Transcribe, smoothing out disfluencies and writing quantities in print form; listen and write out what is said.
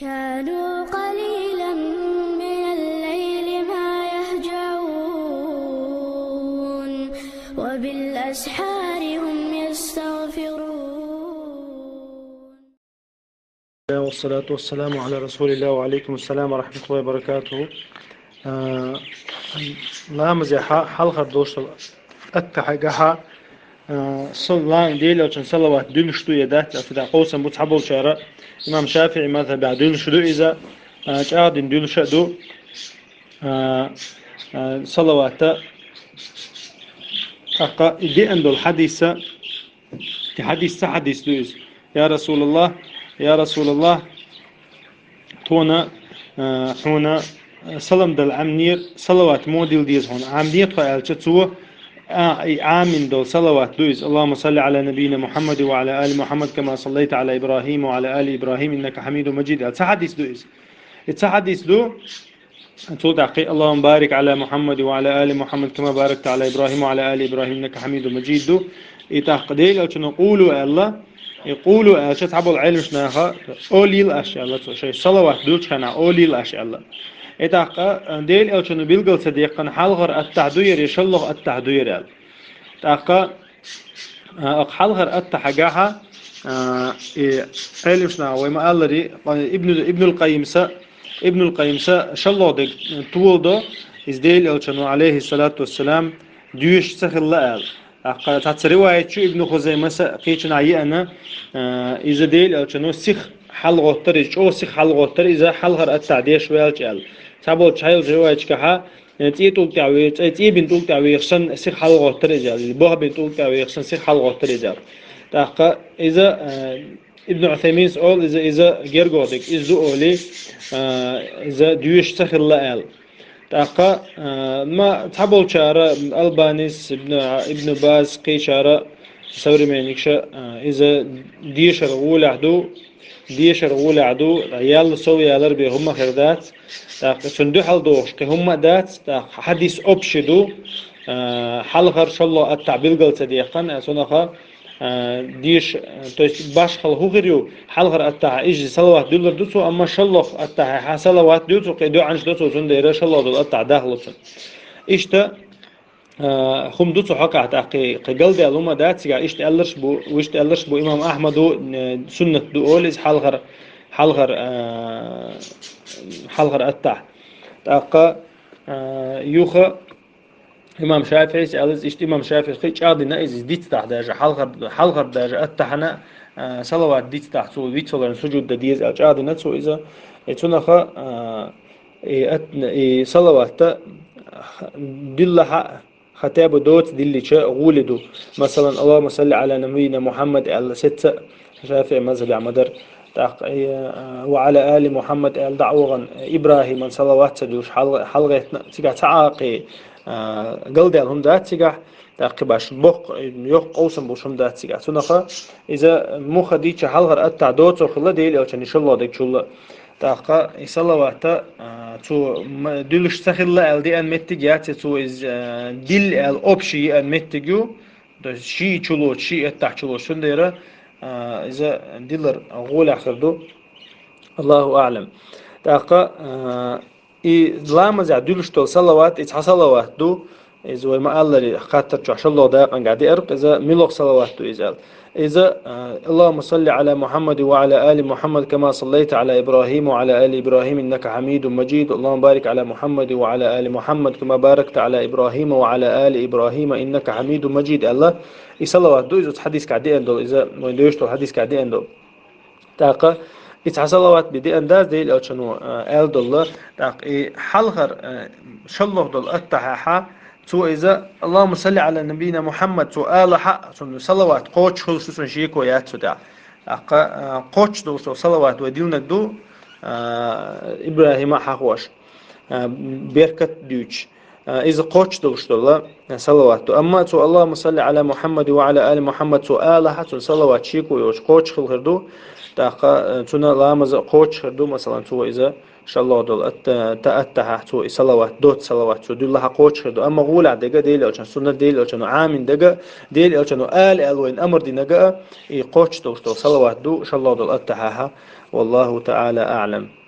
كانوا قليلا من الليل ما يهجعون وبالأسحار هم يستغفرون. والصلاة والسلام على رسول الله وعليكم السلام ورحمة الله وبركاته. لا مزيحة حلقة دوشة أتحقها صلاة ديلا وشن صلوات دين شتو يدات لفدا قوسا متحبو شارع إمام شافعي ماذا بعد دين شتو إذا جاء دين شتو صلوات أقا دي أندو الحديثة حديث دوز يا رسول الله يا رسول الله تونا هنا سلام دل عمنير صلوات موديل ديز هون عمنير فعل شتو عامين دول صلوات دوز اللهم صل على نبينا محمد وعلى آل محمد كما صليت على إبراهيم وعلى آل إبراهيم إنك حميد مجيد حديث دوز حديث دو تقول اللهم بارك على محمد وعلى آل محمد كما باركت على إبراهيم وعلى آل إبراهيم إنك حميد مجيد دو يتقديل أو نقولوا الله يقولوا تتعب العلم شناها أولي الأشياء الله شيء صلوات دوش كنا أولي الأشياء الله إتاقا ديل أو شنو بيلقل صديقا حلغر التعدير يشلغ التعدير تاقا حلغر التحقاها علم شناها وما قال لي ابن القيم شلغ طول دو إزديل أو شنو عليه الصلاة والسلام ديوش سخل لأل تعت رواية شو ابن خزيمة قيتنا عيانا إذا ديل أو شنو سخ حلقة تري أو سخ حلقة تري إذا حلقة التعديش ويالجال تابو تشايل رواية كها تيتول تعوي تي بنتول تعوي خشن سخ حلقة تري جال بوه بنتول تعوي خشن سخ حلقة تري جال تاقا إذا ابن عثيمين سؤال إذا جرجودك إذا أولي إذا ديوش سخل لأل تاقا ما تحبول شارع البانيس ابن باز قي شارع سوري مانيكشا إذا ديشر غول عدو عيال سوي يالر بهم خردات تاقا صندوق الدوش كهم دات تاقا حديث أبشدو حلقر شلو التعبير قل صديقا سنخا ديش تويست باش خل هو غيريو حلقر التاع إيجي صلوات دولار دوتو أما شلو التاع صلوات دوتو قيدو عنش دوتو زنديرة شلو دول التاع داخلوتن إيشتا خم دوتو حكا تاقي قل دي ألوما دات سيقا إيشت ألرش بو إمام أحمد سنة دو أوليز حلقر التاع تاقا يوخا إمام شافعي سألز إشت إمام شافعي خيش عادي نايز ديت تحت درجة حلقة درجة أتحنا صلوات ديت تحت سو ديت فلان سجود ديز عادي نتسو إذا تنخا صلوات دلها خطاب دوت دلي شاء غولدو مثلا اللهم صل على نبينا محمد على ستة شافعي مذهب عمدر وعلى آل محمد دعوغا إبراهيم صلوات سدوش حلقة تيجا تعاقي قلدي لهم دات سيجا تقباش بق يوق قوسم بوشم دات سيجا سنخا إذا مخ ديتش حلقة أتع دوت وخلا ديل أو شان يشلو ديك شلا تاقا صلوات تو دلش سخل ال دي ان متجات تو إز دل الأوبشي ان متجو شي شلو شي أتع شلو شنديرة إذا دلر غول آخر الله أعلم تاقا لامز عدولش تول صلوات صلوات دو إذا ما قال لي خاطر شو عشان الله دقيقة قاعد يرق إذا ملوك صلوات دو إذا اللهم صل على محمد وعلى آل محمد كما صليت على إبراهيم وعلى آل إبراهيم إنك حميد مجيد اللهم بارك على محمد وعلى آل محمد كما باركت على إبراهيم وعلى آل إبراهيم إنك حميد مجيد الله صلوات دو إذا حديث قاعد يندو إذا ما يدوش تو حديث قاعد يندو تاقة صلوات بدي أنداز ديل أو شنو آل دولار تاق حلقر شلوه دول أتحاها تو إذا اللهم صل على نبينا محمد تو آل حق شنو صلوات قوش خلصو شيكو ياتسو دا قوش دو صلوات وديلنك دو إبراهيم حقوش بيركت ديوش إذا قوش دوش دولا صلوات أما تو اللهم صل على محمد وعلى آل محمد تو آل حق صلوات شيكو يوش قوش خلقر دو تاقا تنا لامز قوش خردو مثلا تو إذا إن شاء الله دول تأتها تو صلوات دوت صلوات شو دول حقوش هدو أما غول دقة ديل أو كان سنة ديل أو كانوا عامين دقة ديل أو كانوا وين أمر دي نقة يقوش تو صلوات دو إن شاء الله دول أتها والله تعالى أعلم.